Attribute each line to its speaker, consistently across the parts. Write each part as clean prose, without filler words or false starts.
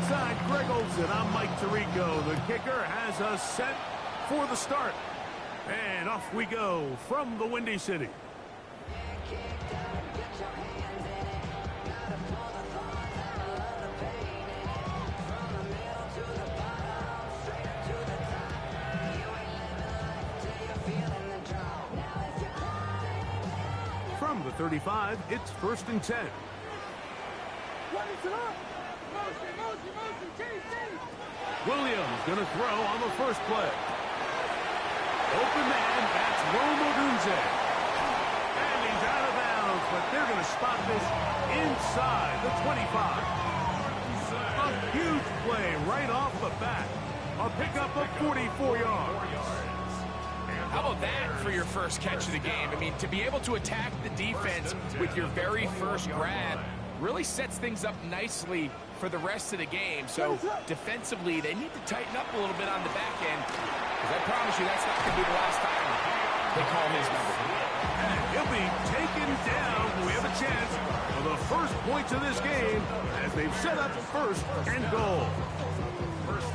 Speaker 1: Alongside Greg Olsen, I'm Mike Tirico. The kicker has us set for the start. And off we go from the Windy City. From the 35, it's 1st and 10. Williams going to throw on the first play. Open man, that's Rome Odunze. And he's out of bounds, but they're going to spot this inside the 25. A huge play right off the bat. A pickup of 44 yards.
Speaker 2: How about that for your first catch of the game? I mean, to be able to attack the defense with your very first grab really sets things up nicely for the rest of the game. So defensively, they need to tighten up a little bit on the back end, because I promise you that's not going to be the last time they call his number.
Speaker 1: And he'll be taken down. We have a chance for the first points of this game as they've set up 1st and goal.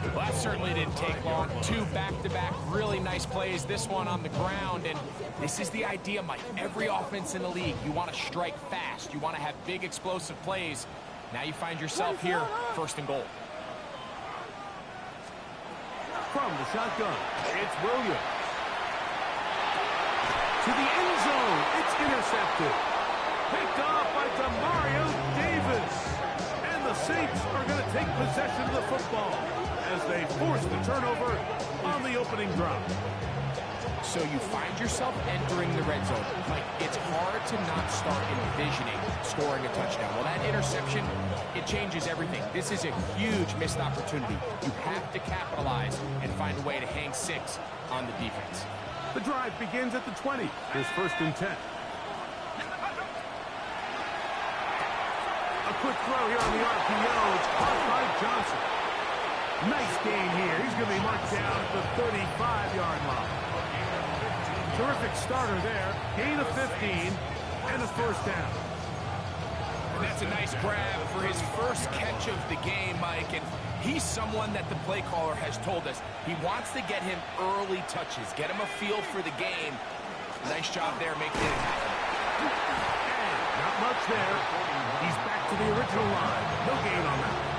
Speaker 2: Well, that certainly didn't take long. 2 back-to-back really nice plays, this one on the ground. And this is the idea, Mike. Every offense in the league, you want to strike fast. You want to have big, explosive plays. Now you find yourself here, 1st and goal.
Speaker 1: From the shotgun, it's Williams. To the end zone, it's intercepted. Picked off by Demario Davis. And the Saints are going to take possession of the football as they force the turnover on the opening drop.
Speaker 2: So you find yourself entering the red zone. Like, it's hard to not start envisioning scoring a touchdown. Well, that interception, it changes everything. This is a huge missed opportunity. You have to capitalize and find a way to hang 6 on the defense.
Speaker 1: The drive begins at the 20. Here's 1st and 10. A quick throw here on the RPO. It's caught by Johnson. Nice gain here. He's going to be marked down at the 35-yard line. Terrific starter there. Gain of 15 and a 1st down.
Speaker 2: And that's a nice grab for his first catch of the game, Mike. And he's someone that the play caller has told us he wants to get him early touches, get him a feel for the game. Nice job there making it happen.
Speaker 1: And not much there. He's back to the original line. No gain on that.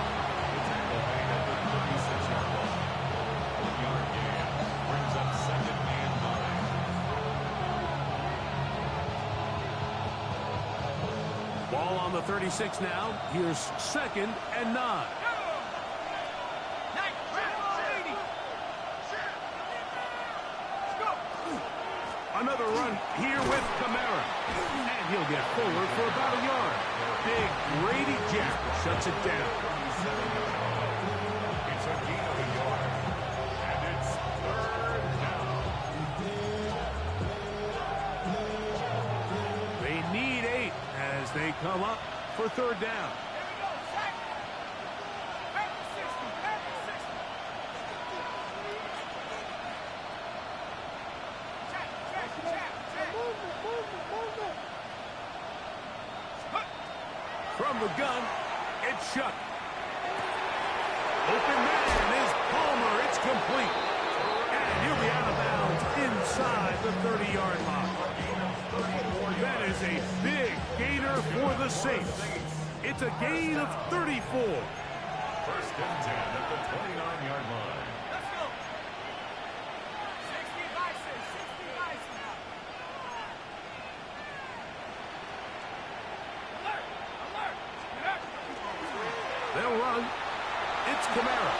Speaker 1: Ball on the 36 now. Here's 2nd and 9. Another run here with Kamara. And he'll get forward for about a yard. Big Grady Jack shuts it down. It's a gain of a yard. And it's 3rd down. They need 8 as they come up for 3rd down. From the gun, it's Shuck. Open man is Palmer. It's complete. And he'll be out of bounds inside the 30-yard line. That is a big gainer for the Saints. It's a gain of 34. 1st and 10 at the 29-yard line. Let's go. 60 license, 60 license now. They'll run. It's Kamara.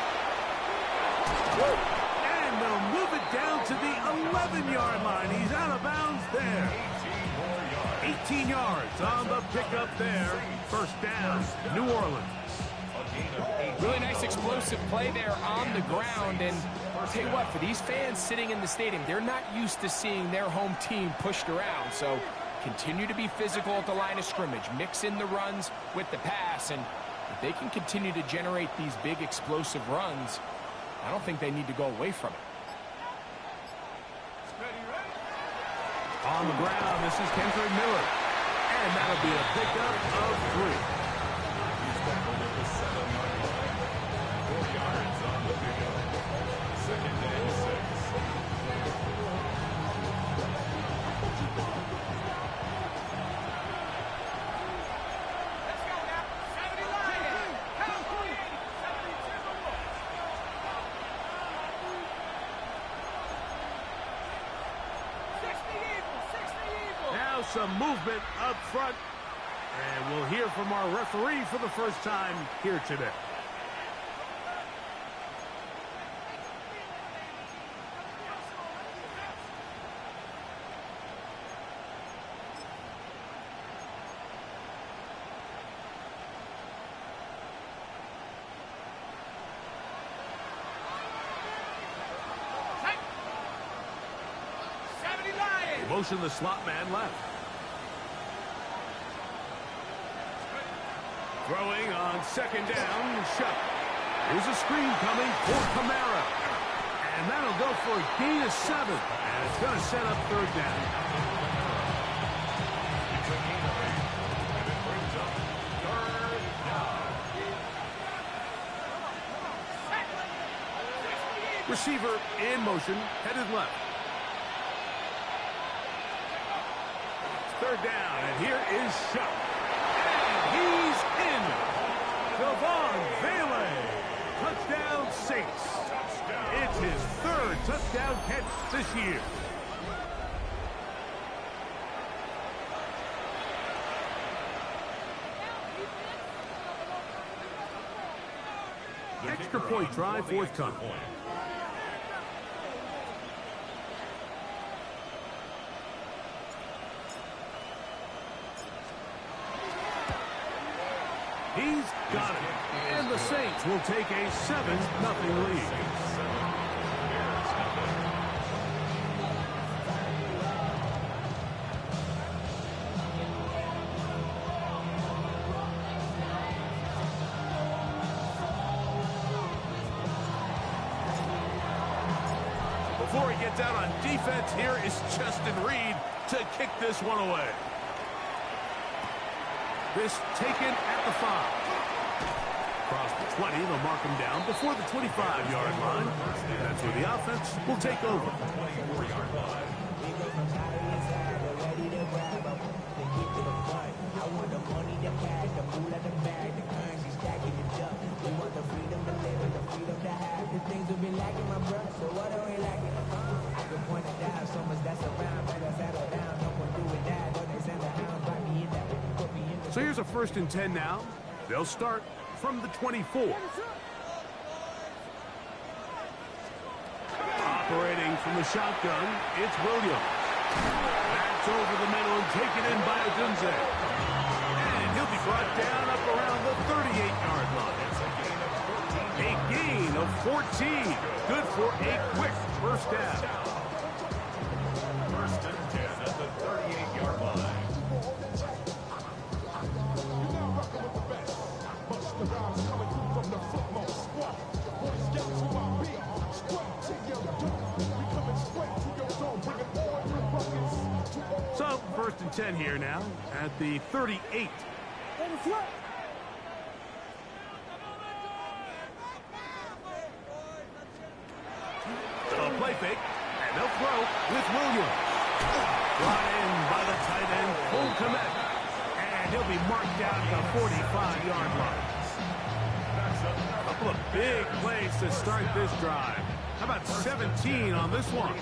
Speaker 1: And they'll move it down to the 11-yard line. He's out of bounds there. 18 yards on the pickup there. 1st down, New Orleans.
Speaker 2: Really nice explosive play there on the ground. And I'll tell you what, for these fans sitting in the stadium, they're not used to seeing their home team pushed around. So continue to be physical at the line of scrimmage. Mix in the runs with the pass. And if they can continue to generate these big explosive runs, I don't think they need to go away from it.
Speaker 1: On the ground, this is Kendrick Miller. And that'll be a pickup of 3. some movement up front. And we'll hear from our referee for the first time here today. Motion the slot man left. Throwing on second down, Shuck. Here's a screen coming for Kamara. And that'll go for a gain of 7. And it's going to set up third down. Receiver in motion, headed left. Third down, and here is Shuck. And he's in. Devon Vele. Touchdown, Saints. It's his third touchdown catch this year. Extra point try, forthcoming. He's got it. And the Saints will take a 7-0 lead. Before he gets out on defense, here is Justin Reed to kick this one away. This taken at the 5. Across the 20, they'll mark him down before the 25-yard line. That's where the offense will take over. So here's a 1st and 10 now. They'll start from the 24. Operating from the shotgun, it's Williams. That's over the middle and taken in by Odunze. And he'll be brought down up around the 38-yard line. A gain of 14. Good for a quick first down. 1st and 10 at the 38-yard line. So, 1st and 10 here now at the 38. They'll play fake, and they'll throw with Williams. Brought in by the tight end, Cole Kmet. And he'll be marked down at the 45-yard line. A couple of big plays to start this drive. How about 17 on this one?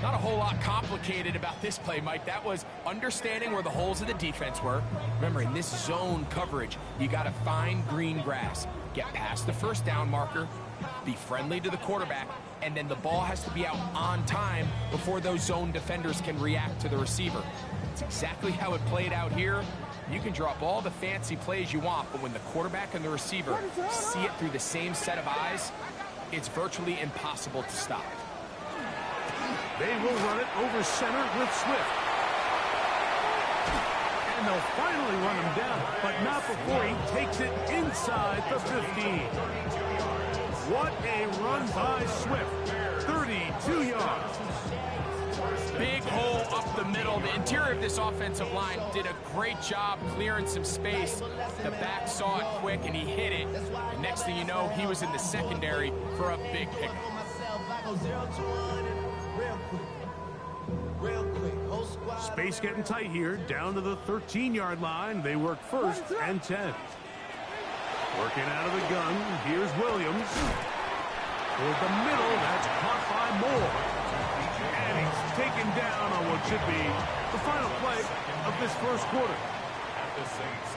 Speaker 2: Not a whole lot complicated about this play, Mike. That was understanding where the holes of the defense were. Remember, in this zone coverage, you got to find green grass. Get past the first down marker, be friendly to the quarterback, and then the ball has to be out on time before those zone defenders can react to the receiver. It's exactly how it played out here. You can draw up all the fancy plays you want, but when the quarterback and the receiver see it through the same set of eyes, it's virtually impossible to stop.
Speaker 1: They will run it over center with Swift. And they'll finally run him down, but not before he takes it inside the 15. What a run by Swift. 32 yards.
Speaker 2: Big hole up the middle. The interior of this offensive line did a great job clearing some space. The back saw it quick, and he hit it. And next thing you know, he was in the secondary for a big pickup.
Speaker 1: Space getting tight here, down to the 13-yard line. They work 1st and 10. Working out of the gun, here's Williams. Toward the middle, that's caught by Moore. And he's taken down on what should be the final play of this first quarter.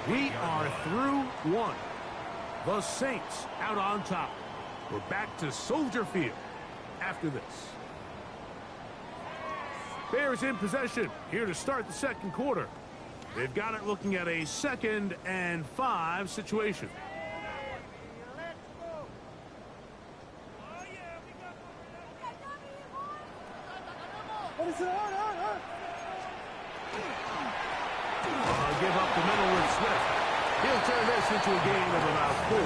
Speaker 1: We are through one. The Saints out on top. We're back to Soldier Field after this. Bears in possession here to start the second quarter. They've got it looking at a 2nd and 5 situation. Give up the middle with Swift. He'll turn this into a gain of about 4.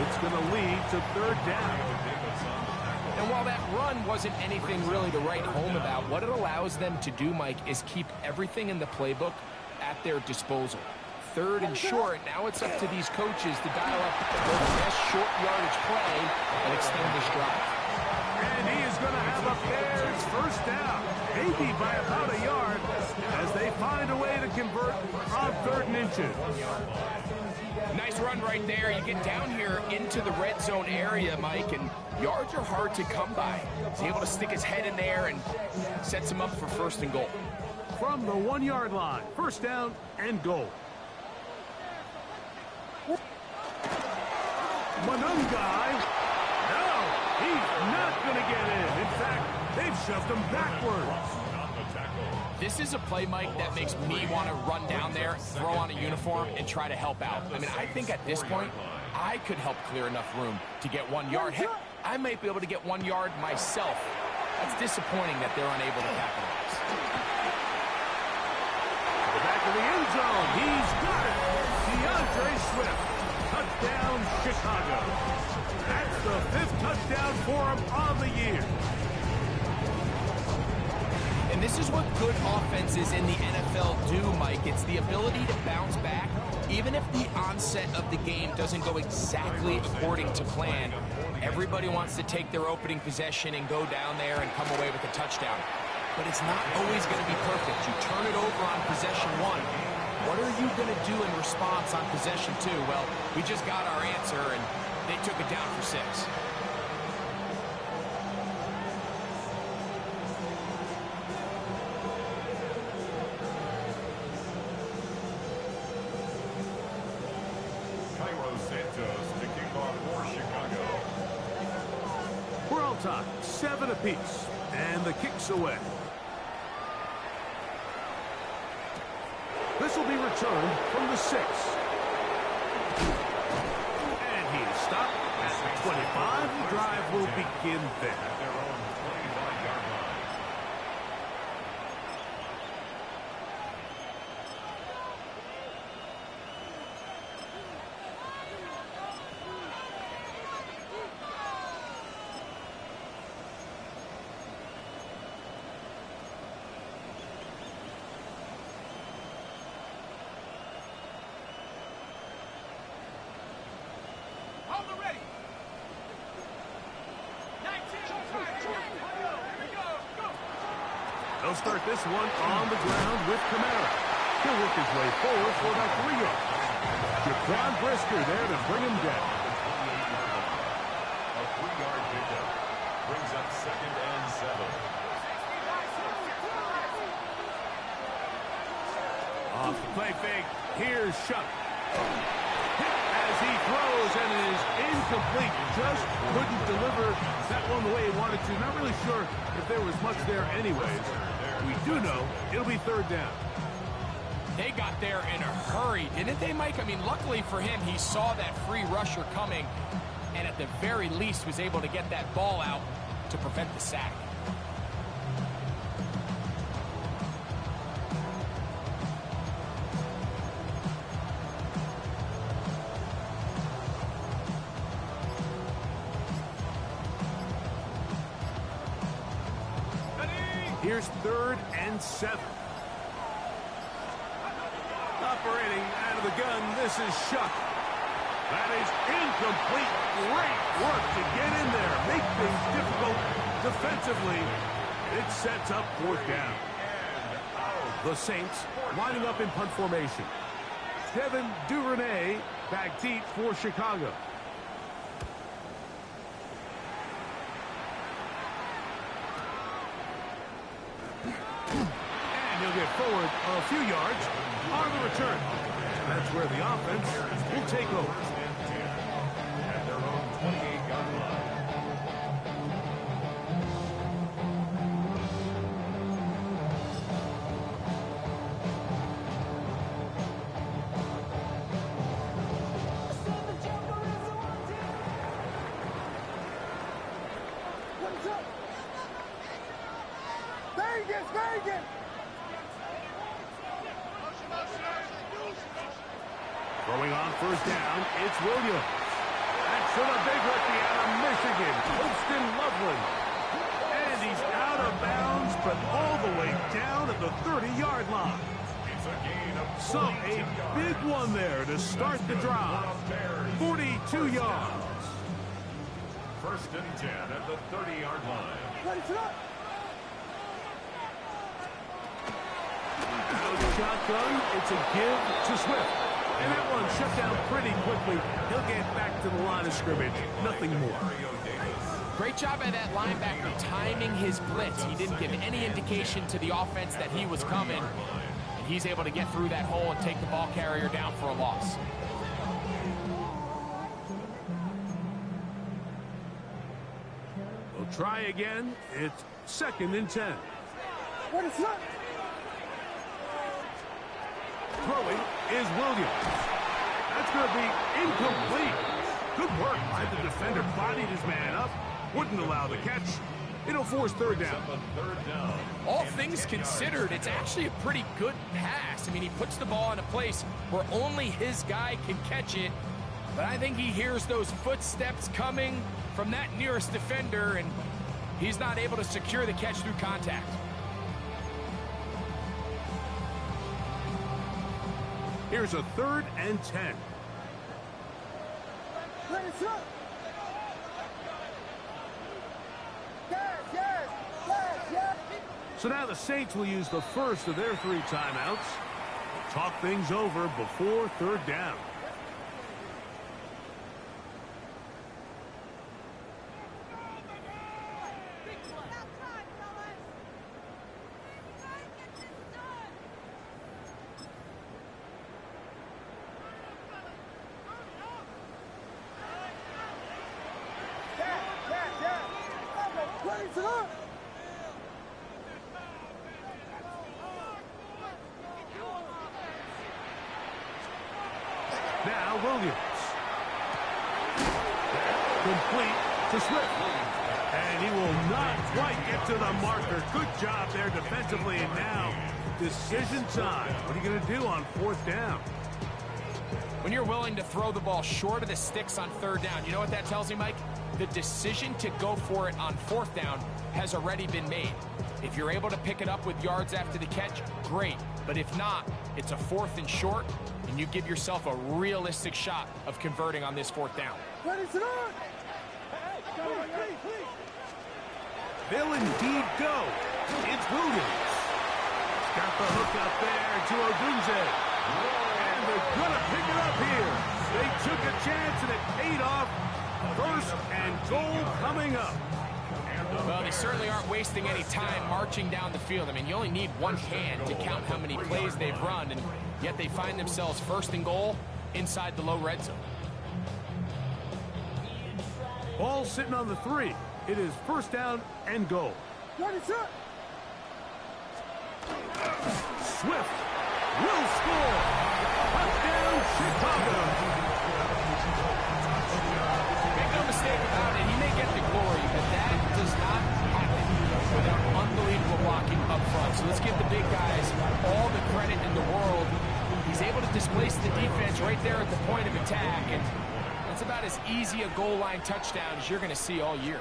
Speaker 1: It's going to lead to 3rd down.
Speaker 2: And while that run wasn't anything really to write home about, what it allows them to do, Mike, is keep everything in the playbook at their disposal. 3rd and short, now it's up to these coaches to dial up their best short yardage play and extend this drive.
Speaker 1: And he is going to have a Bears first down, maybe by about a yard, as they find a way to convert on 3rd and inches.
Speaker 2: Nice run right there. You get down here into the red zone area, Mike, and yards are hard to come by. He's able to stick his head in there and sets him up for 1st and goal.
Speaker 1: From the 1-yard line, 1st down and goal. Monungai. No, he's not going to get in. In fact, they've shoved him backwards.
Speaker 2: This is a play, Mike, that makes me want to run down there, throw on a uniform, and try to help out. I mean, I think at this point, I could help clear enough room to get 1 yard. Heck, I might be able to get 1 yard myself. That's disappointing that they're unable to capitalize.
Speaker 1: To the back of the end zone, he's got it. DeAndre Swift, touchdown Chicago. That's the 5th touchdown for him on the year.
Speaker 2: And this is what good offenses in the NFL do, Mike. It's the ability to bounce back, even if the onset of the game doesn't go exactly according to plan. Everybody wants to take their opening possession and go down there and come away with a touchdown. But it's not always going to be perfect. You turn it over on possession 1. What are you going to do in response on possession 2? Well, we just got our answer, and they took it down for 6.
Speaker 1: We're all tied, 7 apiece, and the kick's away. This will be returned from the 6. And he is stopped at the 25. The drive will begin there. They'll start this one on the ground with Kamara. He'll work his way forward for about 3 yards. Jaquan Brisker there to bring him down.
Speaker 3: A 3-yard pickup brings up 2nd and 7.
Speaker 1: Off the play fake, here's Shuck. As he throws and is incomplete. Just couldn't deliver that one the way he wanted to. Not really sure if there was much there anyways. We do know it'll be 3rd down.
Speaker 2: They got there in a hurry, didn't they, Mike? I mean, luckily for him, he saw that free rusher coming and at the very least was able to get that ball out to prevent the sack.
Speaker 1: Here's 3rd and 7. Operating out of the gun, this is Shuck. That is incomplete. Great work to get in there. Make things difficult defensively. It sets up 4th down. The Saints lining up in punt formation. Devin Duvernay back deep for Chicago. forward a few yards on the return. That's where the offense will take over.
Speaker 3: At their own 28-yard line.
Speaker 1: Throwing on first down, it's Williams. That's to the big rookie out of Michigan, Holston Loveland. And he's out of bounds, but all the way down at the 30-yard line. So a big one there to start the drive. 42 yards.
Speaker 3: First and 10 at the 30-yard line.
Speaker 1: Shotgun, it's a give to Swift. And that one shut down pretty quickly. He'll get back to the line of scrimmage. Nothing more.
Speaker 2: Great job by that linebacker timing his blitz. He didn't give any indication to the offense that he was coming. And he's able to get through that hole and take the ball carrier down for a loss.
Speaker 1: We'll try again. It's 2nd and 10.
Speaker 4: What is that?
Speaker 1: Throwing is Williams. That's going to be incomplete. Good work by the defender. Bodied his man up. Wouldn't allow the catch. It'll force third down.
Speaker 2: All things considered, it's actually a pretty good pass. I mean, he puts the ball in a place where only his guy can catch it. But I think he hears those footsteps coming from that nearest defender, and he's not able to secure the catch through contact.
Speaker 1: Here's a 3rd and 10. So now the Saints will use the first of their 3 timeouts. Talk things over before third down. Now Williams. Complete to Swift. And he will not quite get to the marker. Good job there defensively. And now decision time. What are you going to do on 4th down?
Speaker 2: When you're willing to throw the ball short of the sticks on 3rd down, you know what that tells me, Mike? The decision to go for it on 4th down has already been made. If you're able to pick it up with yards after the catch, great. But if not, it's a 4th and short, and you give yourself a realistic shot of converting on this 4th down.
Speaker 1: They'll indeed go. It's Williams. Got the hook up there to Odunze. And they're going to pick it up here. They took a chance, and it paid off. 1st and goal coming up.
Speaker 2: Well, they certainly aren't wasting any time marching down the field. I mean, you only need one hand to count how many plays they've run, and yet they find themselves 1st and goal inside the low red zone.
Speaker 1: Ball sitting on the 3. It is 1st down and goal. Swift will score. Touchdown, Chicago.
Speaker 2: Make no mistake about it, he may get the glory, but that does not happen without unbelievable blocking up front. So let's give the big guys all the credit in the world. He's able to displace the defense right there at the point of attack, and that's about as easy a goal line touchdown as you're going to see all year.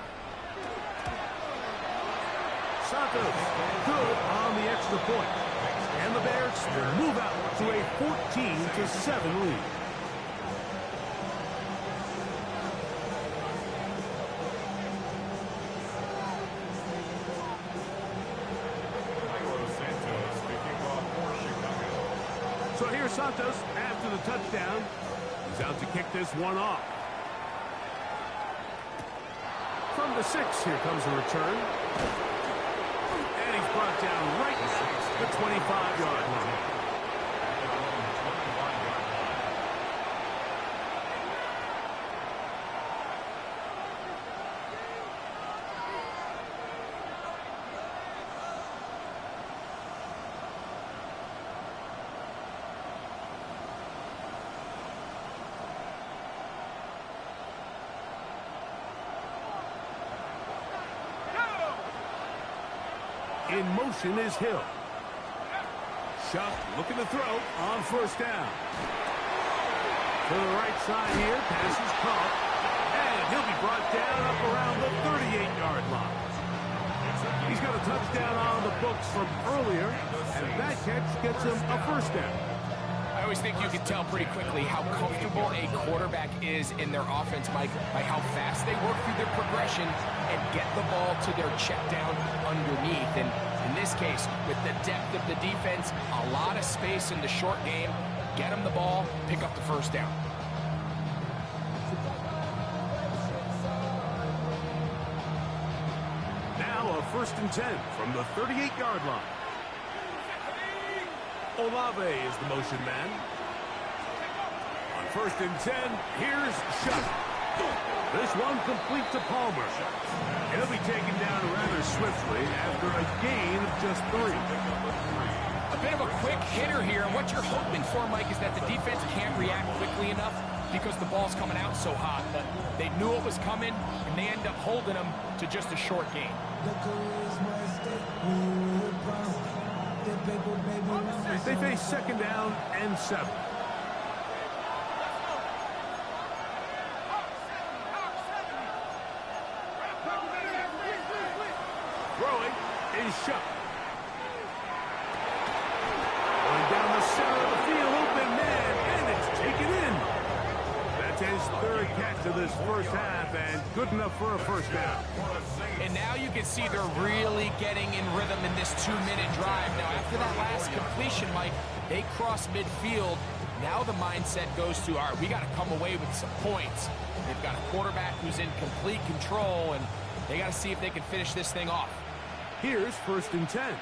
Speaker 1: Santos good on the extra point. And the Bears will move out to a 14-7 lead. So here's Santos after the touchdown. He's out to kick this one off. From the 6, here comes a return. And he's brought down right the 25-yard line. In motion is Hill. Shuck looking to throw on first down. To the right side here, pass is caught. And he'll be brought down up around the 38-yard line. He's got a touchdown on the books from earlier, and that catch gets him a first down.
Speaker 2: I always think you can tell pretty quickly how comfortable a quarterback is in their offense, Mike, by how fast they work through their progression and get the ball to their check down underneath. And in this case, with the depth of the defense, a lot of space in the short game, get them the ball, pick up the first down.
Speaker 1: Now a 1st and 10 from the 38-yard line. Olave is the motion man. On 1st and 10, here's Shuck. This one complete to Palmer. He'll be taken down rather swiftly after a gain of just 3.
Speaker 2: A bit of a quick hitter here, and what you're hoping for, Mike, is that the defense can't react quickly enough because the ball's coming out so hot. But they knew it was coming, and they end up holding them to just a short gain.
Speaker 1: They face 2nd down and 7. Throwing is Shuck. Going down the center of the field, open man, and it's taken in. That's his 3rd catch of this first half, and good enough for a first down.
Speaker 2: And now you can see they're really getting in rhythm in this 2-minute drive. Now, after that last completion, Mike, they cross midfield. Now the mindset goes to, all right, we got to come away with some points. They've got a quarterback who's in complete control, and they got to see if they can finish this thing off.
Speaker 1: Here's 1st and 10.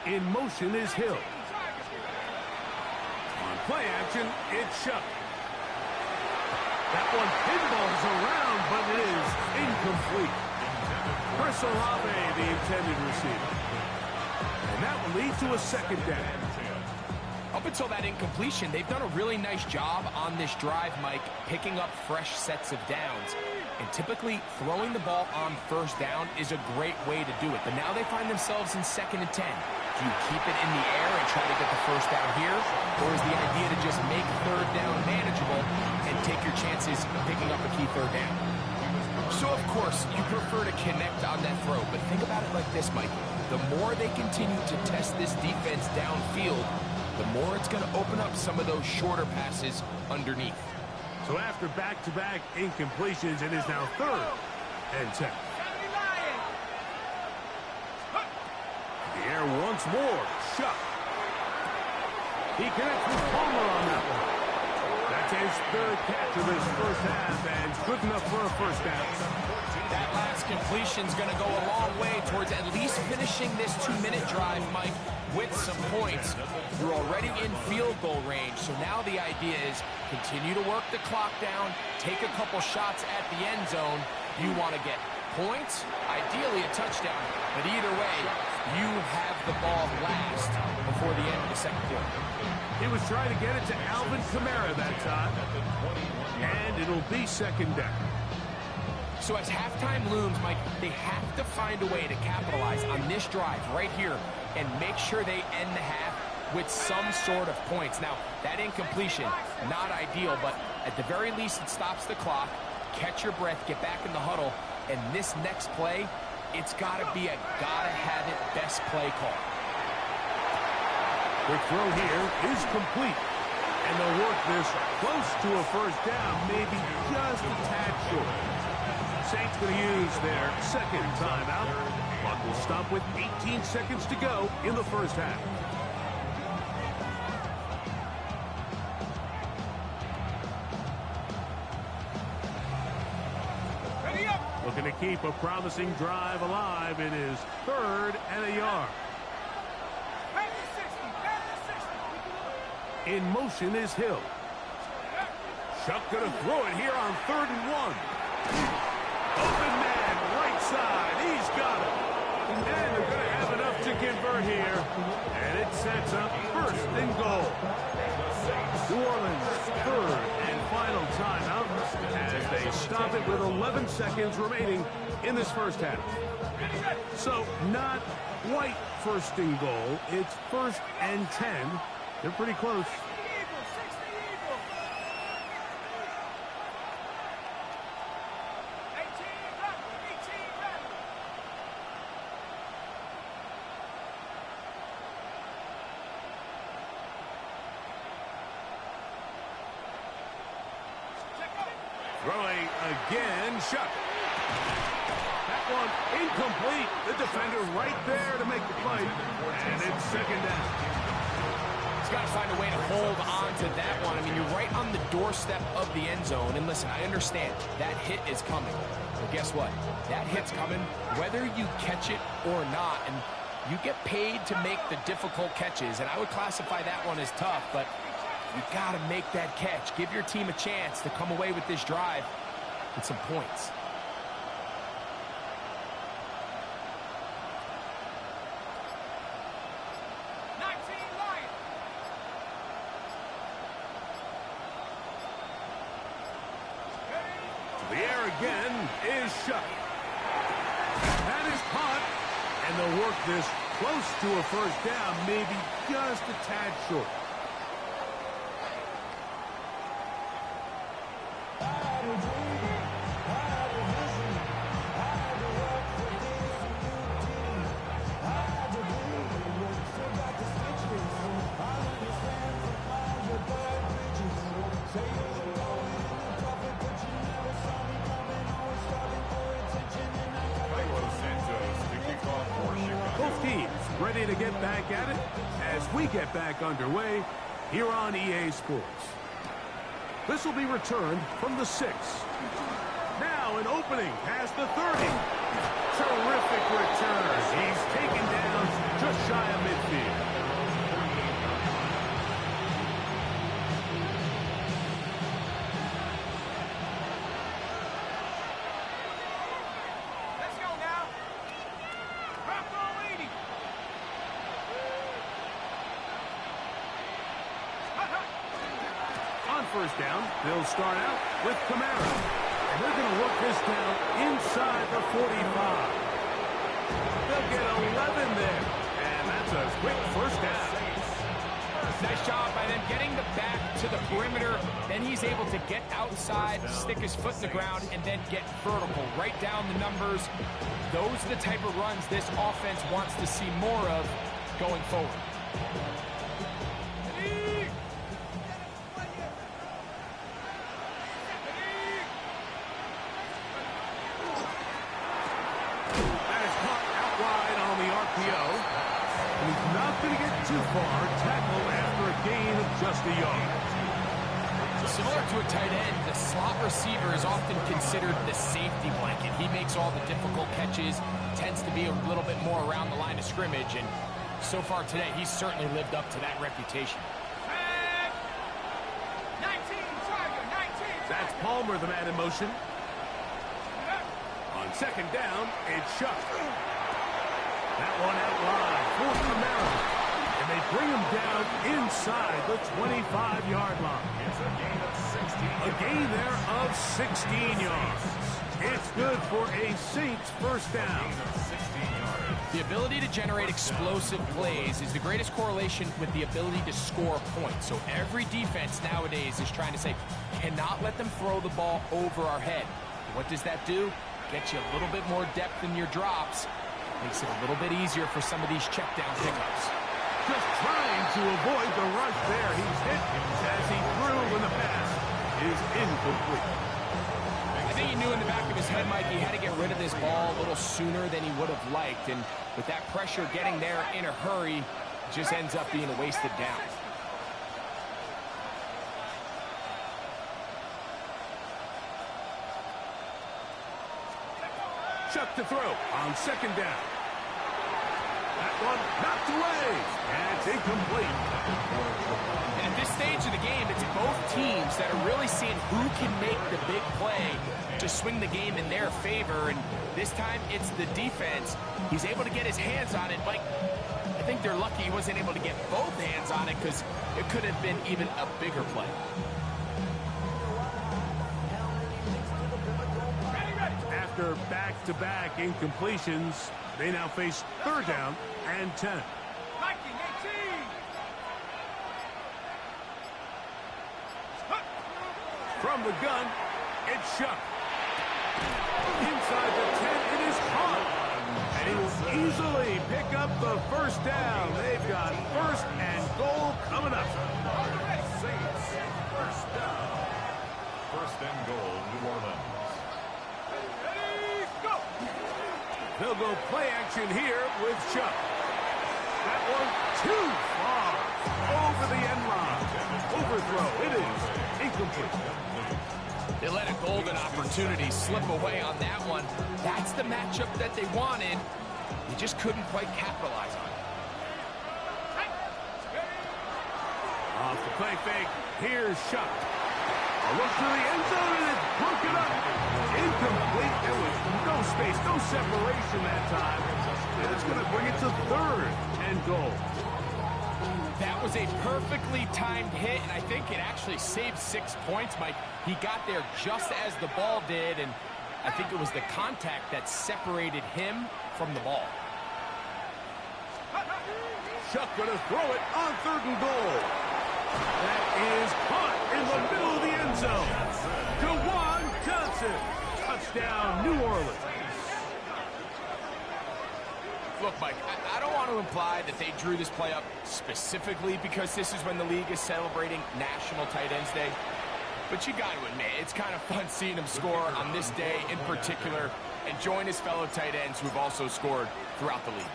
Speaker 1: In motion is Hill. On play action, it's Shuck. That one pinballs around, but it is incomplete. Chris Olave, the intended receiver. And that will lead to a 2nd down.
Speaker 2: Up until that incompletion, they've done a really nice job on this drive, Mike, picking up fresh sets of downs. And typically, throwing the ball on 1st down is a great way to do it. But now they find themselves in 2nd and 10. Do you keep it in the air and try to get the first down here? Or is the idea to just make 3rd down manageable and take your chances picking up a key 3rd down? So, of course, you prefer to connect on that throw. But think about it like this, Mike. The more they continue to test this defense downfield, the more it's going to open up some of those shorter passes underneath.
Speaker 1: So after back-to-back incompletions, it is now 3rd and 10. The air once more. Shuck. He connects with Palmer on that one. That's his 3rd catch of this first half, and good enough for a first down.
Speaker 2: That last completion's going to go a long way towards at least finishing this 2-minute drive, Mike, with some points. You're already in field goal range, so now the idea is continue to work the clock down, take a couple shots at the end zone. You want to get points, ideally a touchdown, but either way, you have the ball last before the end of the 2nd quarter.
Speaker 1: He was trying to get it to Alvin Kamara that time, and it'll be 2nd down.
Speaker 2: So as halftime looms, Mike, they have to find a way to capitalize on this drive right here and make sure they end the half with some sort of points. Now, that incompletion, not ideal, but at the very least it stops the clock. Catch your breath, get back in the huddle, and this next play, it's got to be a gotta-have-it best play call.
Speaker 1: The throw here is complete, and they'll work this close to a first down, maybe just a tad short. Saints going to use their 2nd timeout. Clock will stop with 18 seconds to go in the first half. Looking to keep a promising drive alive. It is 3rd and a yard. In motion is Hill. Chuck gonna throw it here on 3rd and 1. Open man, right side. He's got it. And they're gonna have enough to convert here. And it sets up 1st and goal. New Orleans, 3rd and final timeout as they stop it with 11 seconds remaining in this first half. So not quite 1st and goal. It's 1st and 10. They're pretty close. Throwing again, Chuck. That one incomplete. The defender right there to make the play. And it's 2nd down.
Speaker 2: He's got to find a way to hold on to that one. I mean, you're right on the doorstep of the end zone. And listen, I understand that hit is coming. But guess what? That hit's coming whether you catch it or not. And you get paid to make the difficult catches. And I would classify that one as tough, but you got to make that catch. Give your team a chance to come away with this drive with some points.
Speaker 1: The air again is Chuck. That is caught. And they'll work this close to a 1st down, maybe just a tad short. Both teams ready to get back at it as we get back underway here on EA Sports. This will be returned from the 6. Now an opening past the 30. Terrific return. He's taken down just shy of midfield. On 1st down, they'll start out with Kamara. And they're going to work this down inside the 45. They'll get 11 there. And that's a quick 1st down.
Speaker 2: Nice job by them getting the back to the perimeter. Then he's able to get outside, stick his foot in the ground, and then get vertical. Right down the numbers. Those are the type of runs this offense wants to see more of going forward.
Speaker 1: Too far, tackle after a gain of just a yard.
Speaker 2: Similar to a tight end, the slot receiver is often considered the safety blanket. He makes all the difficult catches, tends to be a little bit more around the line of scrimmage, and so far today, he's certainly lived up to that reputation.
Speaker 4: 19, Tiger, 19.
Speaker 1: That's Palmer, the man in motion. On 2nd down, it's Chuck. That one out wide for Kamara. And they bring him down inside the 25-yard line.
Speaker 3: It's a gain of 16.
Speaker 1: A gain there of 16 yards. It's good for a Saints 1st down.
Speaker 3: 16 yards.
Speaker 2: The ability to generate explosive plays is the greatest correlation with the ability to score points. So every defense nowadays is trying to say, cannot let them throw the ball over our head. What does that do? Get you a little bit more depth in your drops. Makes it a little bit easier for some of these check down pickups.
Speaker 1: Just trying to avoid the rush there. He's hit as he threw when the pass is incomplete.
Speaker 2: I think he knew in the back of his head, Mike, he had to get rid of this ball a little sooner than he would have liked. And with that pressure getting there in a hurry, it just ends up being a wasted down.
Speaker 1: Chuck to throw on 2nd down. That one knocked away. And it's incomplete.
Speaker 2: And at this stage of the game, it's both teams that are really seeing who can make the big play to swing the game in their favor. And this time, it's the defense. He's able to get his hands on it. Mike, I think they're lucky he wasn't able to get both hands on it because it could have been even a bigger play.
Speaker 1: After back-to-back incompletions, they now face third down and 10.
Speaker 4: Viking 18.
Speaker 1: From the gun, it's Shough. Inside the 10, it is Hunt. And he will easily pick up the first down. They've got first and goal coming up.
Speaker 3: Saints, first down. First and goal, New Orleans.
Speaker 4: Ready, go.
Speaker 1: They'll go play action here with Shough. That one too far. Over the end line. Overthrow. It is incomplete.
Speaker 2: They let a golden opportunity slip away on that one. That's the matchup that they wanted. They just couldn't quite capitalize on it.
Speaker 1: Off the play fake. Here's Shough. A look to the end zone, and it's broken up. Incomplete. There was no space, no separation that time. And it's going to bring it to third and goal.
Speaker 2: That was a perfectly timed hit, and I think it actually saved 6 points, Mike. He got there just as the ball did, and I think it was the contact that separated him from the ball.
Speaker 1: Shough going to throw it on third and goal. That is caught in the middle of the end zone. Juwan Johnson. Touchdown, New Orleans.
Speaker 2: Look, Mike, I don't want to imply that they drew this play up specifically because this is when the league is celebrating National Tight Ends Day. But you got to admit, it's kind of fun seeing him score on this day in particular and join his fellow tight ends who've also scored throughout the league.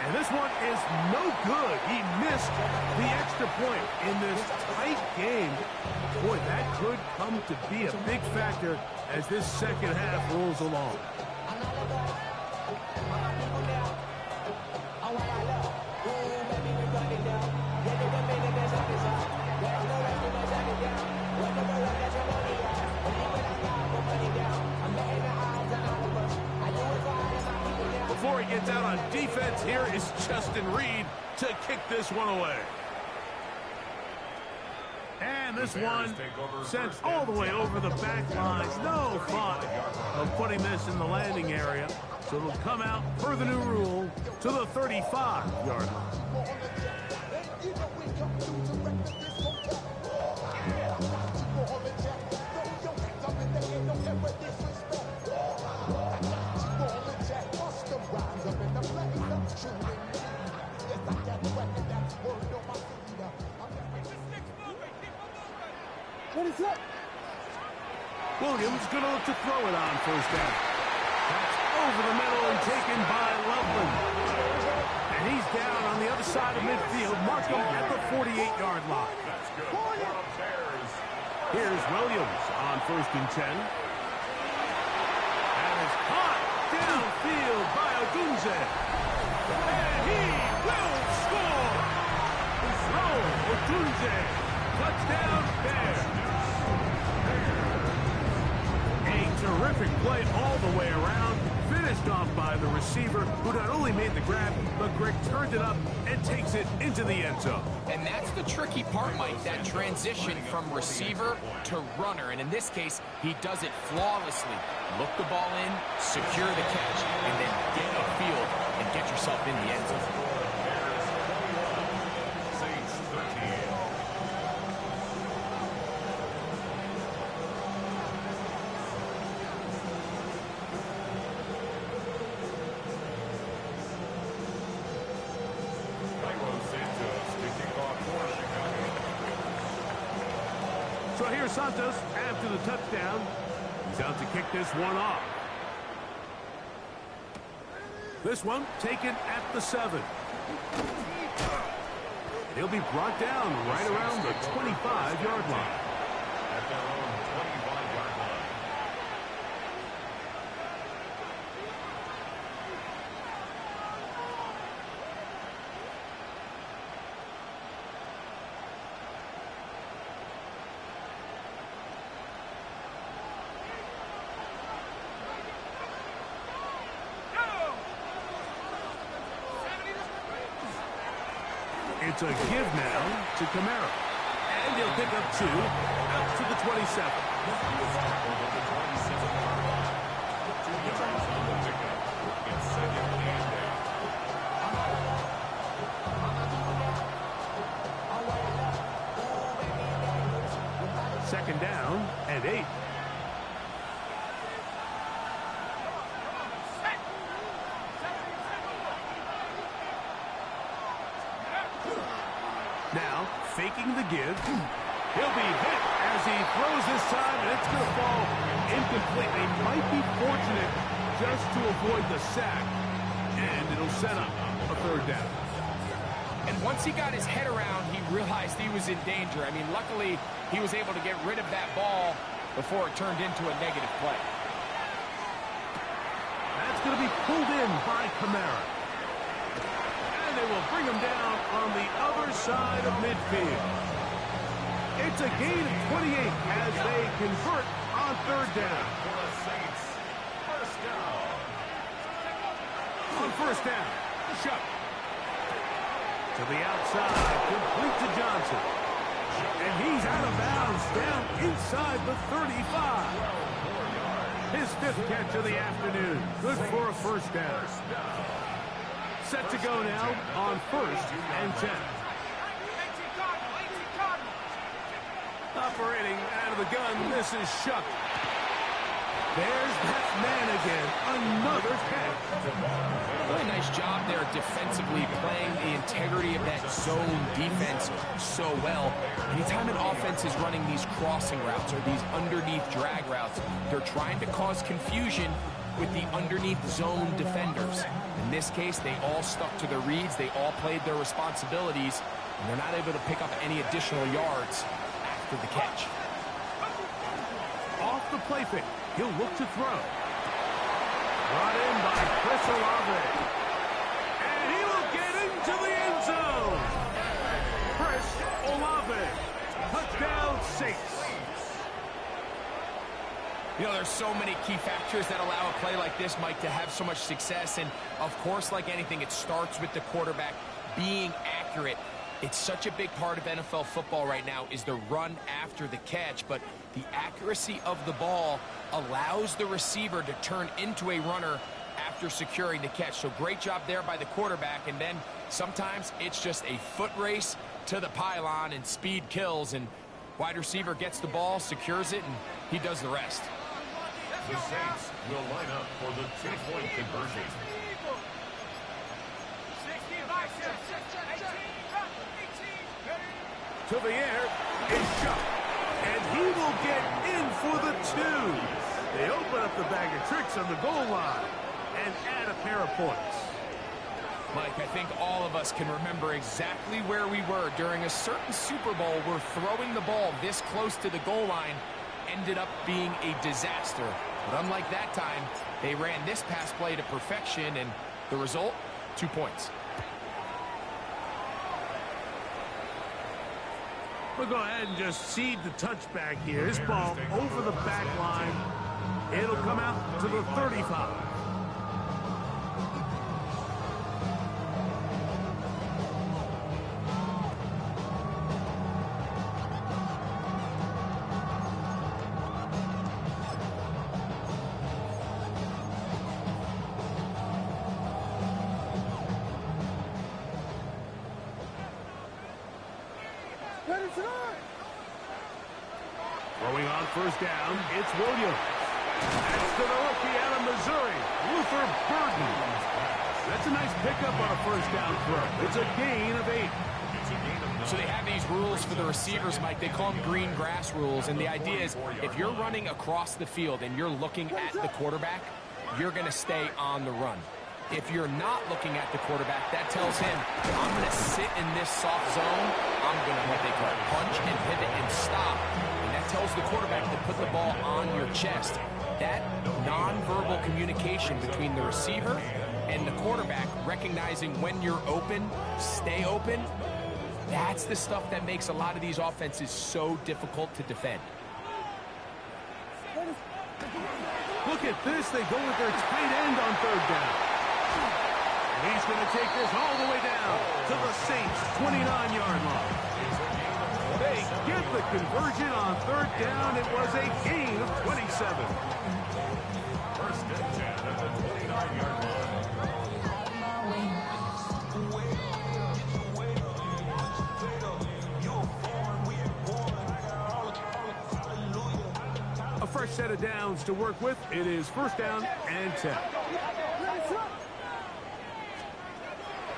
Speaker 1: And this one is no good. He missed the extra point in this tight game. Boy, that could come to be a big factor as this second half rolls along. Before he gets out on defense, here is Justin Reed to kick this one away. And this one sent all the way over the back lines. No thought of putting this in the landing area. So it'll come out per the new rule to the 35-yard line. Williams going to look to throw it on first down. That's over the middle and taken by Loveland. And he's down on the other side of midfield. Mark him at the 48-yard line.
Speaker 3: That's good. Bears.
Speaker 1: Here's Williams on first and 10. And it's caught downfield by Odunze. And he will score. Throw Odunze. Touchdown Bears. A terrific play all the way around. Finished off by the receiver, who not only made the grab, but Greg turned it up and takes it into the end zone.
Speaker 2: And that's the tricky part, Mike, that transition from receiver to runner. And in this case, he does it flawlessly. Look the ball in, secure the catch, and then get upfield and get yourself in the end zone.
Speaker 3: Saints 13.
Speaker 1: So here's Santos after the touchdown. He's out to kick this one off. This one taken at the 7. He'll be brought down right around the 25-yard line.
Speaker 3: At their own 25-yard line.
Speaker 1: It's a give now to Kamara. And he'll pick up 2 out to the 27. Second down and 8. Now, faking the give. He'll be hit as he throws this time, and it's going to fall incomplete. They might be fortunate just to avoid the sack, and it'll set up a third down.
Speaker 2: And once he got his head around, he realized he was in danger. I mean, luckily, he was able to get rid of that ball before it turned into a negative play.
Speaker 1: That's going to be pulled in by Kamara. And they will bring him down on the other side of midfield. It's a gain of 28 as they convert on third down.
Speaker 3: For the Saints, first down.
Speaker 1: On first down, Shuck. To the outside, complete to Johnson. And he's out of bounds, down inside the 35. His 5th catch of the afternoon. Good for a first down. Set to go now on first and 10. Operating out of the gun, this is Shuck. There's that man again. Another catch.
Speaker 2: Really nice job there defensively, playing the integrity of that zone defense so well. Anytime an offense is running these crossing routes or these underneath drag routes, they're trying to cause confusion with the underneath zone defenders. In this case, they all stuck to their reads. They all played their responsibilities, and they're not able to pick up any additional yards after the catch.
Speaker 1: Off the play fake. He'll look to throw. Brought in by Chris Olave. And he will get into the end zone. Chris Olave. Touchdown Saints.
Speaker 2: You know, there's so many key factors that allow a play like this, Mike, to have so much success. And, of course, like anything, it starts with the quarterback being accurate. It's such a big part of NFL football right now is the run after the catch, but the accuracy of the ball allows the receiver to turn into a runner after securing the catch. So great job there by the quarterback, and then sometimes it's just a foot race to the pylon and speed kills, and wide receiver gets the ball, secures it, and he does the rest.
Speaker 3: The Saints will line up for the 2-point conversion.
Speaker 1: To the air is Shuck. And he will get in for the 2. They open up the bag of tricks on the goal line and add a pair of points.
Speaker 2: Mike, I think all of us can remember exactly where we were during a certain Super Bowl where throwing the ball this close to the goal line ended up being a disaster. But unlike that time, they ran this pass play to perfection, and the result, 2 points.
Speaker 1: We'll go ahead and just seed the touchback here. This ball over the back line. It'll come out to the 35. Throwing on first down, it's Williams. That's to the rookie out of Missouri, Luther Burden. That's a nice pickup on a first down throw. It's a gain of 8.
Speaker 2: So they have these rules for the receivers, Mike. They call them green grass rules, and the idea is if you're running across the field and you're looking at the quarterback, you're going to stay on the run. If you're not looking at the quarterback, that tells him, I'm going to sit in this soft zone. I'm going to, what they call punch and pivot and stop. And that tells the quarterback to put the ball on your chest. That nonverbal communication between the receiver and the quarterback, recognizing when you're open, stay open, that's the stuff that makes a lot of these offenses so difficult to defend.
Speaker 1: Look at this. They go with their tight end on third down. He's going to take this all the way down to the Saints' 29-yard line. They get the conversion on third down. It was a gain of 27.
Speaker 3: First and 10 at the 29-yard line.
Speaker 1: A fresh set of downs to work with. It is first down and 10.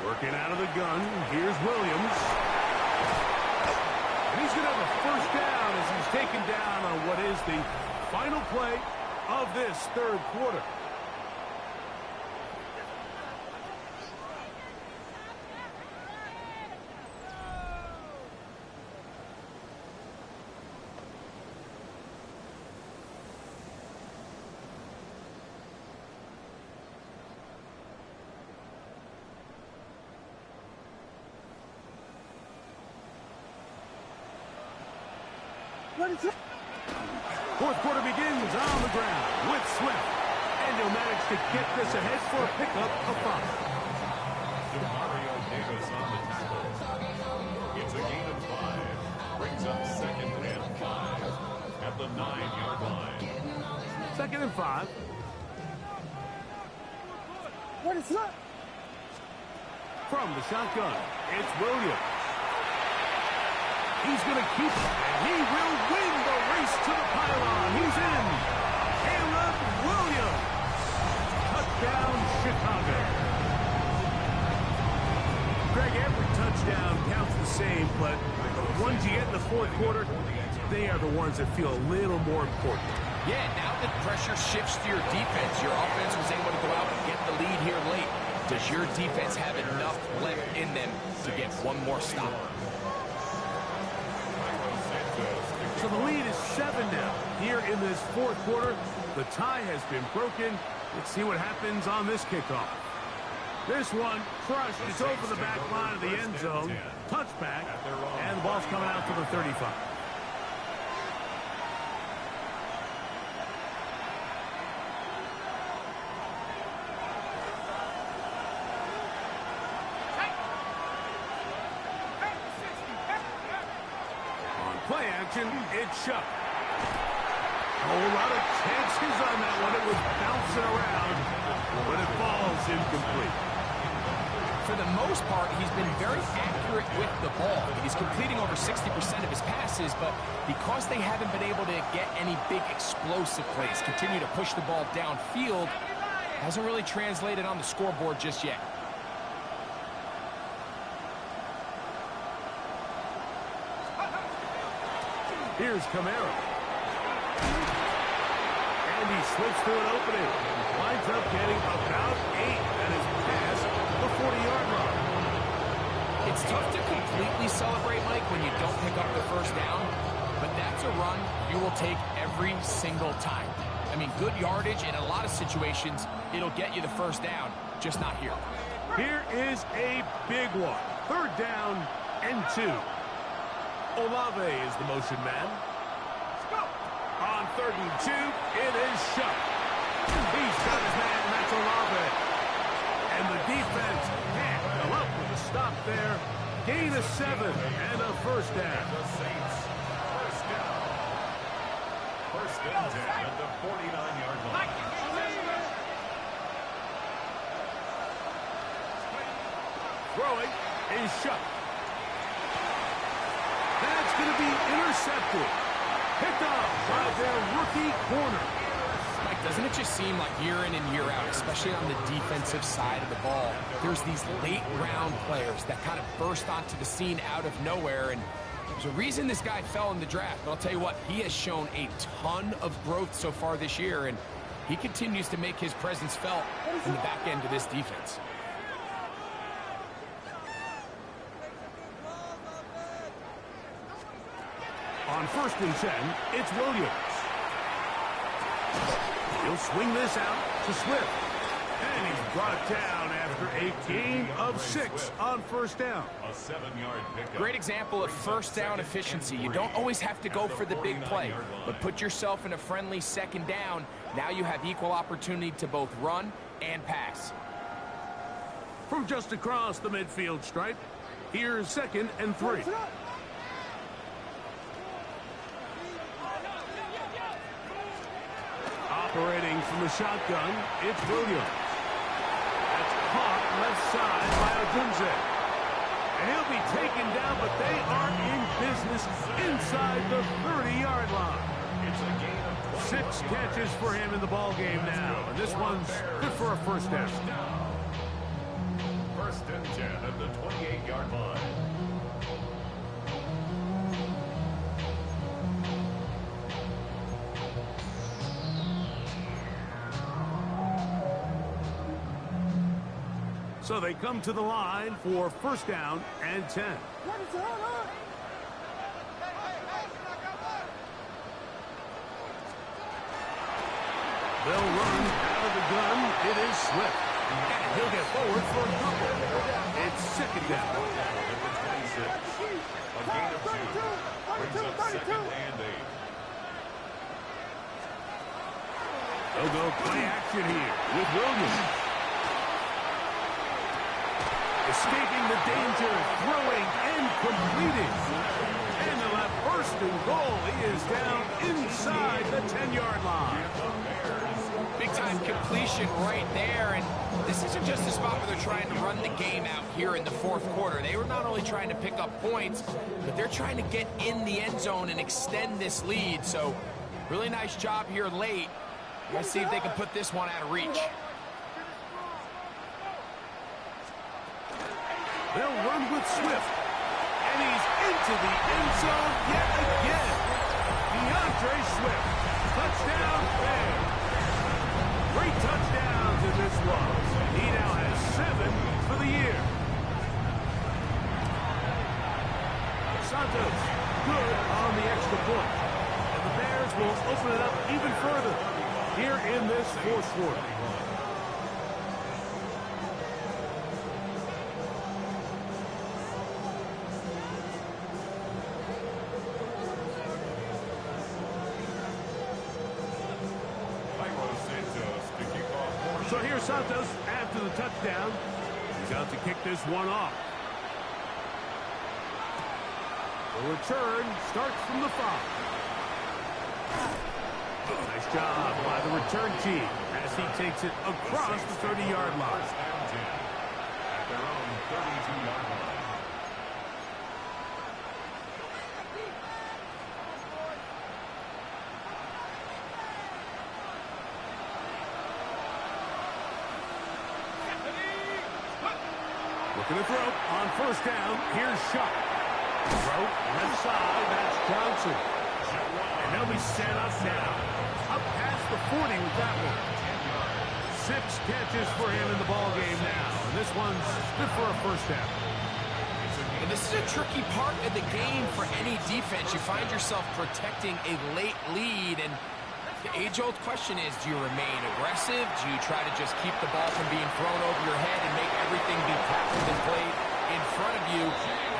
Speaker 1: Working out of the gun. Here's Williams. And he's going to have a first down as he's taken down on what is the final play of this third quarter. Fourth quarter begins on the ground with Swift. And he'll manage to get this ahead for a pickup of 5.
Speaker 3: Demario Davis on the tackle. It's a gain of 5. Brings up second and 5 at the 9-yard line.
Speaker 1: Second and 5.
Speaker 4: What is that?
Speaker 1: From the shotgun, it's Williams. He's going to keep it, and he will win the race to the pylon. He's in. Caleb Williams. Touchdown, Chicago. Greg, every touchdown counts the same, but the ones you get in the fourth quarter, they are the ones that feel a little more important.
Speaker 2: Yeah, now that pressure shifts to your defense, your offense was able to go out and get the lead here late. Does your defense have enough left in them to get one more stop?
Speaker 1: So the lead is 7 now here in this fourth quarter. The tie has been broken. Let's see what happens on this kickoff. This one crushed. It's over the back line of the end zone. Touchback. And the ball's coming out to the 35. Play action, it's Chuck. A whole lot of chances on that one. It was bouncing around, but it falls incomplete.
Speaker 2: For the most part, he's been very accurate with the ball. He's completing over 60% of his passes, but because they haven't been able to get any big explosive plays, continue to push the ball downfield, hasn't really translated on the scoreboard just yet.
Speaker 1: Here's Kamara. And he slips through an opening. Winds up getting about 8 at his pass, the 40-yard line.
Speaker 2: It's tough to completely celebrate, Mike, when you don't pick up the first down, but that's a run you will take every single time. I mean, good yardage in a lot of situations, it'll get you the first down, just not here.
Speaker 1: Here is a big one. Third down and 2. Olave is the motion man. On third and 2, it is Shuck. He's got his man, that's Olave. And the defense can't come up with a stop there. Gain of 7 and a first down.
Speaker 3: The Saints, first down. First and 10 at the 49-yard line.
Speaker 1: Throwing is Shuck. That's going to be intercepted. Picked up by their rookie corner.
Speaker 2: Mike, doesn't it just seem like year in and year out, especially on the defensive side of the ball, there's these late-round players that kind of burst onto the scene out of nowhere, and there's a reason this guy fell in the draft. But I'll tell you what, he has shown a ton of growth so far this year, and he continues to make his presence felt in the back end of this defense.
Speaker 1: On first and 10, it's Williams. He'll swing this out to Swift. And he's brought down after a gain of 6 on first down.
Speaker 3: A 7-yard pickup.
Speaker 2: Great example of first down efficiency. You don't always have to go for the big play, but put yourself in a friendly second down. Now you have equal opportunity to both run and pass.
Speaker 1: from just across the midfield stripe. Here's 2nd and 3. Operating from the shotgun, it's Williams. That's caught left side by Odunze. And he'll be taken down, but they are in business inside the 30-yard line.
Speaker 3: It's a gain of
Speaker 1: 6 catches for him in the ball game now. And this one's good for a first down.
Speaker 3: 1st and 10 at the 28-yard line.
Speaker 1: So they come to the line for 1st down and 10. They'll run out of the gun. It is Swift. And he'll get forward for a couple. It's 2nd down.
Speaker 3: A gain of 2. Brings up 2nd and 8.
Speaker 1: They'll go play action here with Williams. Escaping the danger, throwing and completing. And they'll have 1st and goal. He is down inside the 10-yard line.
Speaker 2: Big-time completion right there, and this isn't just a spot where they're trying to run the game out here in the 4th quarter. They were not only trying to pick up points, but they're trying to get in the end zone and extend this lead. So, really nice job here late. Let's see if they can put this one out of reach.
Speaker 1: They'll run with Swift. And he's into the end zone yet again. DeAndre Swift. Touchdown, Bears. 3 touchdowns in this one. He now has 7 for the year. Santos, good on the extra point. And the Bears will open it up even further here in this 4th quarter. So here's Santos after the touchdown. He's out to kick this one off. The return starts from the 5. Nice job by the return team as he takes it across the 30-yard line.
Speaker 3: At their own 32-yard line.
Speaker 1: Looking to throw on 1st down. Here's Shuck. Throw left side. That's Johnson. And they'll be set up now. Up past the 40 with that one. 6 catches for him in the ball game now. And this one's good for a 1st down.
Speaker 2: And this is a tricky part of the game for any defense. You find yourself protecting a late lead, and the age-old question is, do you remain aggressive? Do you try to just keep the ball from being thrown over your head and make everything be tackled and played in front of you?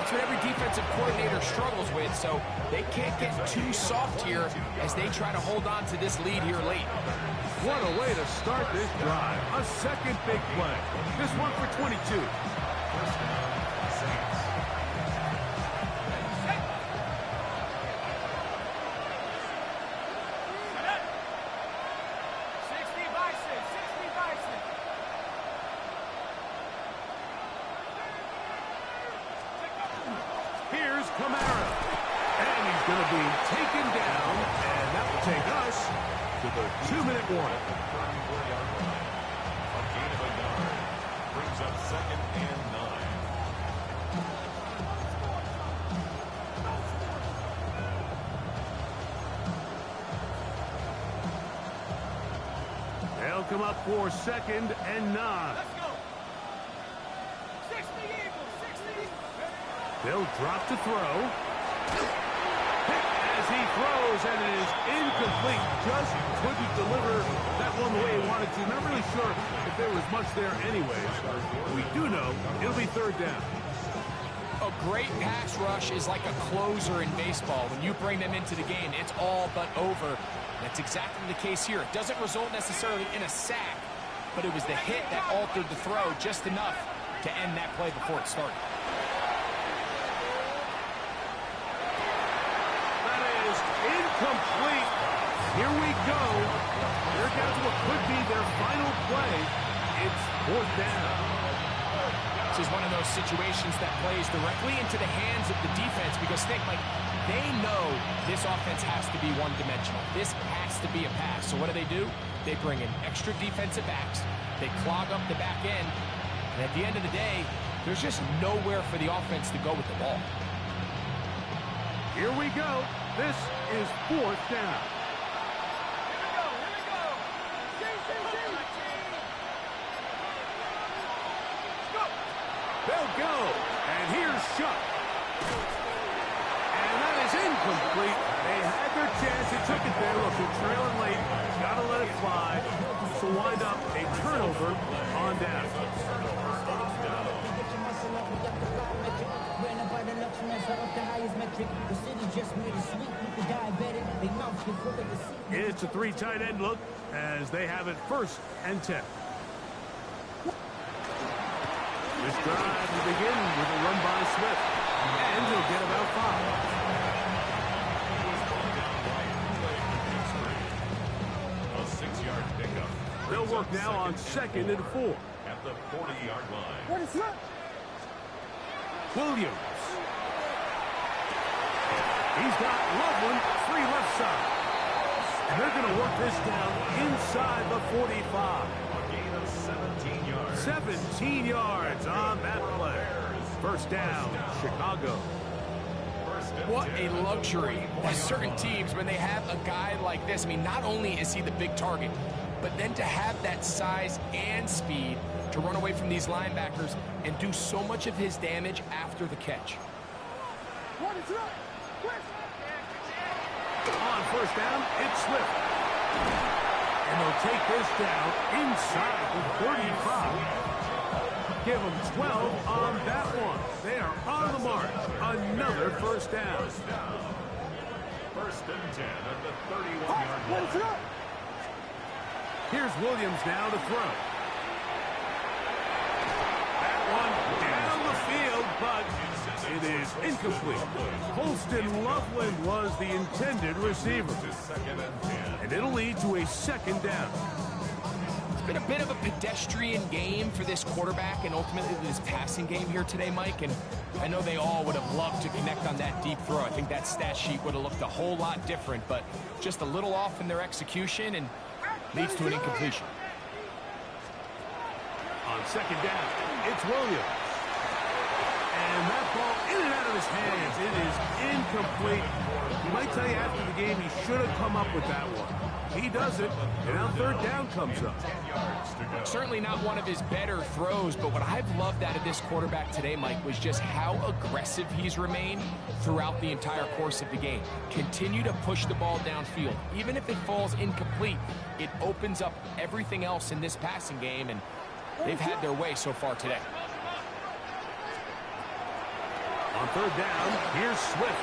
Speaker 2: That's what every defensive coordinator struggles with, so they can't get too soft here as they try to hold on to this lead here late.
Speaker 1: What a way to start this drive. A 2nd big play. This one for 22. Here's Kamara. And he's going to be taken down. And that will take us to the 2-minute warning.
Speaker 3: A gain of a yard. Brings up 2nd and 9.
Speaker 1: They'll come up for 2nd and 9. They'll drop to throw. As he throws, and it is incomplete. Just couldn't deliver that one the way he wanted to. Not really sure if there was much there anyways. We do know it'll be 3rd down.
Speaker 2: A great pass rush is like a closer in baseball. When you bring them into the game, it's all but over. That's exactly the case here. It doesn't result necessarily in a sack, but it was the hit that altered the throw just enough to end that play before it started.
Speaker 1: That is incomplete. Here we go. They're down to what could be their final play. It's fourth down.
Speaker 2: This is one of those situations that plays directly into the hands of the defense because think, like, they know this offense has to be one-dimensional. This has to be a pass. So what do? They bring in extra defensive backs. They clog up the back end. And at the end of the day, there's just nowhere for the offense to go with the ball.
Speaker 1: Here we go. This is fourth down. They'll go. And here's Shuck. And that is incomplete. They had their chance. They took it there. Look, they're trailing late. Got to let it fly. To wind up a turnover on down. It's a three tight end look as they have it first and 10. This drive will begin with a run by Swift. And he'll get about 5.
Speaker 3: A 6-yard pickup.
Speaker 1: They'll work now on 2nd and 4.
Speaker 3: At the 40-yard line.
Speaker 4: What is that?
Speaker 1: Williams. He's got Loveland free left side. And they're going to work this down inside the 45.
Speaker 3: A gain of 17 yards.
Speaker 1: 17 yards on that play. First down, Chicago.
Speaker 2: What a luxury. There's certain teams, when they have a guy like this, I mean, not only is he the big target, but then to have that size and speed to run away from these linebackers and do so much of his damage after the catch.
Speaker 4: What is that?
Speaker 1: On first down, it's Swift. And they'll take this down inside the 35. Give them 12 on that one. They are on the march. Another first down.
Speaker 3: First and 10 at the 31-yard
Speaker 4: What is
Speaker 3: line.
Speaker 4: that?
Speaker 1: Here's Williams now to throw. That one down the field, but it is incomplete. Holston Loveland was the intended receiver.
Speaker 3: Second and 10.
Speaker 1: And it'll lead to a second down.
Speaker 2: It's been a bit of a pedestrian game for this quarterback and ultimately this passing game here today, Mike. And I know they all would have loved to connect on that deep throw. I think that stat sheet would have looked a whole lot different, but just a little off in their execution and leads to an incompletion.
Speaker 1: On second down, it's Williams. And that ball in and out of his hands. It is incomplete. He might tell you after the game he should have come up with that one. He doesn't, and now third down comes up.
Speaker 2: Certainly not one of his better throws, but what I've loved out of this quarterback today, Mike, was just how aggressive he's remained throughout the entire course of the game. Continue to push the ball downfield. Even if it falls incomplete, it opens up everything else in this passing game, and they've had their way so far today.
Speaker 1: On third down, here's Swift.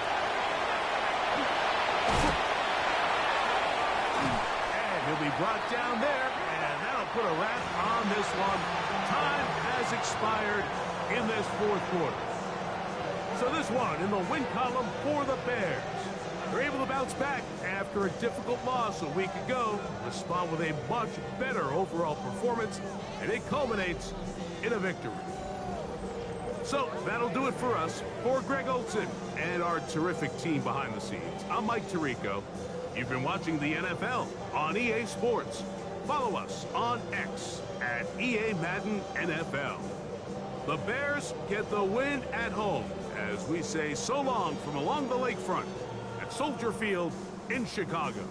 Speaker 1: And he'll be brought down there, and that'll put a wrap on this one. Time has expired in this fourth quarter. So this one in the win column for the Bears. They're able to bounce back after a difficult loss a week ago, respond with a much better overall performance, and it culminates in a victory. So that'll do it for us. For Greg Olson and our terrific team behind the scenes, I'm Mike Tirico. You've been watching the NFL on EA Sports. Follow us on X at EA Madden NFL. The Bears get the win at home as we say so long from along the lakefront at Soldier Field in Chicago.